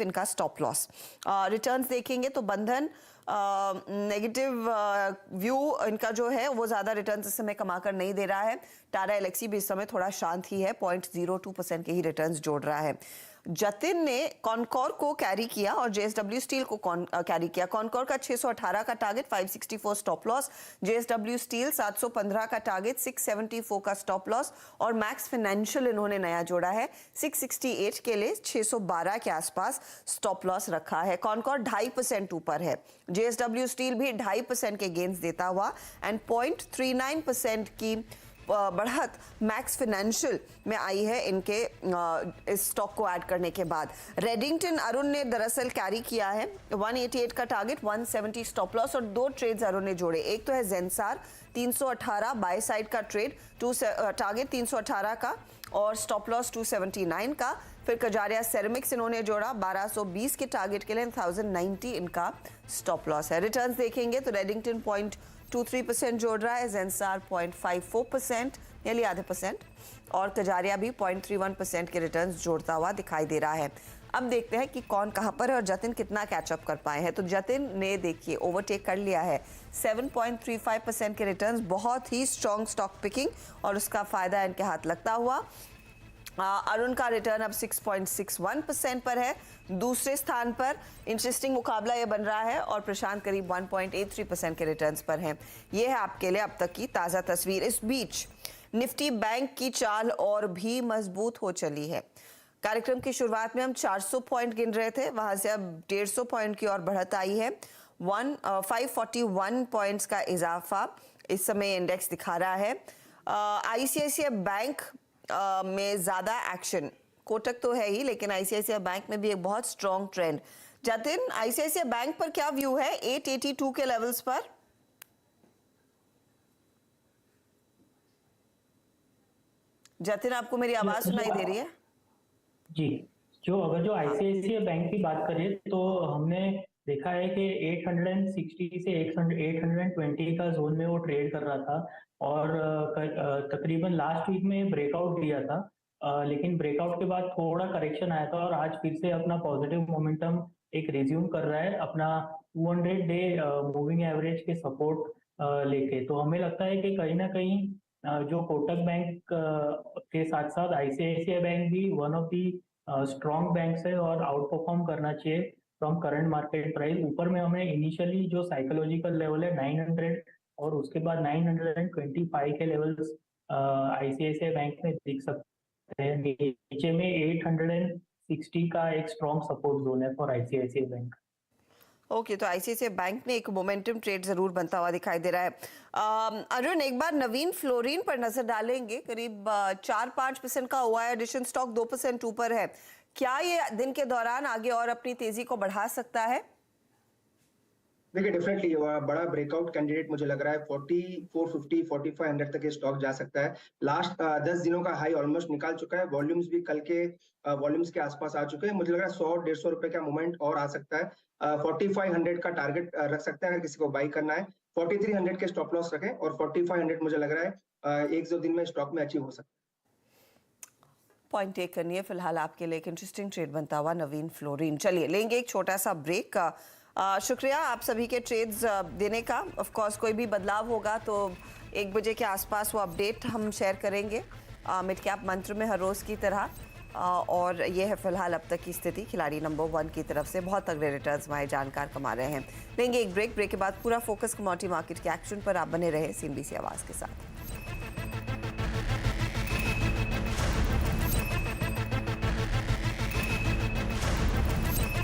इनका stop loss. Returns देखेंगे तो बंधन नेगेटिव व्यू इनका जो है वो ज्यादा रिटर्न्स इस समय कमा कर नहीं दे रहा है। टाटा एलेक्सी भी इस समय थोड़ा शांत ही है, 0.02% के ही रिटर्न्स जोड़ रहा है। जतिन ने कॉनकॉर को कैरी किया और जेएसडब्ल्यू स्टील को कैरी किया। कॉनकॉर का 618 का target, 564 stop loss. JSW steel 715 का टारगेट, 674 का स्टॉप लॉस। और मैक्स फाइनेंशियल इन्होंने नया जोड़ा है, 668 के लिए 612 के आसपास स्टॉप लॉस रखा है। कॉनकॉर 2.5% ऊपर है। जेएसडब्ल्यू स्टील भी 2.5% के गेन्स देता हुआ एंड 0.39% की बढ़त मैक्स फाइनेंशियल में आई है इनके इस स्टॉक को ऐड करने के बाद। रेडिंगटन अरुण ने दरअसल कैरी किया है, 188 का टारगेट, 170 स्टॉप लॉस और 2 ट्रेड्स अरुण ने जोड़े। एक तो है जेंसार 318 बाय साइड का ट्रेड, टारगेट 318 का और स्टॉप लॉस 279 का। फिर कजारिया सेरेमिक्स इन्होंने जोड़ा 1220 के टारगेट के लिए, 1090 इनका स्टॉप लॉस है। रिटर्न्स देखेंगे तो रेडिंगटन 0.23% जोड़ रहा है, जेंसार 0.54%, यानी आधे % और कजारिया भी 0.31% के रिटर्न्स जोड़ता हुआ दिखाई दे रहा है। अब देखते हैं कि कौन कहां पर है और जतिन कितना कैचअप कर पाए हैं। तो जतिन ने देखिए ओवरटेक कर लिया है, 7.35% के रिटर्न्स, बहुत ही स्ट्रॉन्ग स्टॉक पिकिंग और उसका फायदा इनके हाथ लगता हुआ। अरुण का रिटर्न अब 6.61% पर है। दूसरे स्थान पर इंटरेस्टिंग मुकाबला ये बन रहा है और प्रशांत करीब 1.83% के रिटर्न्स पर हैं। ये है आपके लिए अब तक की ताज़ा तस्वीर। इस बीच निफ्टी बैंक की चाल और भी मजबूत हो चली है। कार्यक्रम की शुरुआत में हम 400 पॉइंट गिन रहे थे, वहां से अब 150 पॉइंट की और बढ़त आई है। 541 पॉइंट्स का इजाफा इस समय इंडेक्स दिखा रहा है। आईसीआईसीआई बैंक में ज्यादा एक्शन, कोटक तो है ही लेकिन आईसीआईसीआई बैंक में भी एक बहुत strong trend. Jatin, ICICI bank पर क्या व्यू है 882 के लेवल्स पर? जतिन, आपको मेरी आवाज सुनाई दे रही है? जी, जो आईसीआईसीआई बैंक की बात करें तो हमने देखा है कि 860 से 820 का जोन में वो ट्रेड कर रहा था और तकरीबन लास्ट वीक में ब्रेकआउट दिया था, लेकिन ब्रेकआउट के बाद थोड़ा करेक्शन आया था और आज फिर से अपना पॉजिटिव मोमेंटम एक रिज्यूम कर रहा है अपना 200 डे मूविंग एवरेज के सपोर्ट लेके। तो हमें लगता है कि कहीं ना कहीं जो कोटक बैंक के साथ साथ आईसीआईसीआई बैंक भी one of the strong banks है और आउट परफॉर्म करना चाहिए फ्रॉम करंट मार्केट प्राइस। ऊपर में हमें इनिशियली जो साइकोलॉजिकल लेवल है 900 और उसके बाद 925 के लेवल्स आईसीआईसीआई बैंक में दिख सकते हैं। नीचे में 860 का एक स्ट्रॉन्ग सपोर्ट जोन है फॉर आईसीआईसीआई बैंक। ओके, तो आईसीआईसीआई बैंक में एक मोमेंटम ट्रेड जरूर बनता हुआ दिखाई दे रहा है। अरुण, एक बार नवीन फ्लोरिन पर नजर डालेंगे, करीब 4-5% का हुआ है एडिशन, स्टॉक 2% ऊपर है। क्या ये दिन के दौरान आगे और अपनी तेजी को बढ़ा सकता है? देखिए डेफिनेटली बड़ा ब्रेकआउट कैंडिडेट मुझे लग रहा है। 4450 4500 तक ये स्टॉक जा सकता है। लास्ट 10 दिनों का हाई ऑलमोस्ट निकाल चुका है। वॉल्यूम्स भी कल के वॉल्यूम्स के आसपास आ चुके हैं। मुझे लग रहा है 100-150 रुपए का मूवमेंट और आ सकता है। 4500 का टारगेट रख सकते हैं अगर किसी को बाई करना है। 4300 के स्टॉप लॉस रखें और 4500 मुझे लग रहा है 1-2 दिन में स्टॉक में अचीव हो सकता है। पॉइंट टेक करनी है फिलहाल आपके लिए एक इंटरेस्टिंग ट्रेड बनता हुआ नवीन फ्लोरिन। चलिए लेंगे एक छोटा सा ब्रेक का। शुक्रिया आप सभी के ट्रेड्स देने का। ऑफ कोर्स कोई भी बदलाव होगा तो 1 बजे के आसपास वो अपडेट हम शेयर करेंगे मिड कैप मंत्र में हर रोज़ की तरह। और ये है फिलहाल अब तक की स्थिति। खिलाड़ी नंबर 1 की तरफ से बहुत तगड़े रिटर्न्स हमारे जानकार कमा रहे हैं। लेंगे एक ब्रेक के बाद पूरा फोकस कमोडिटी मार्केट के एक्शन पर। आप बने रहे CNBC आवाज़ के साथ।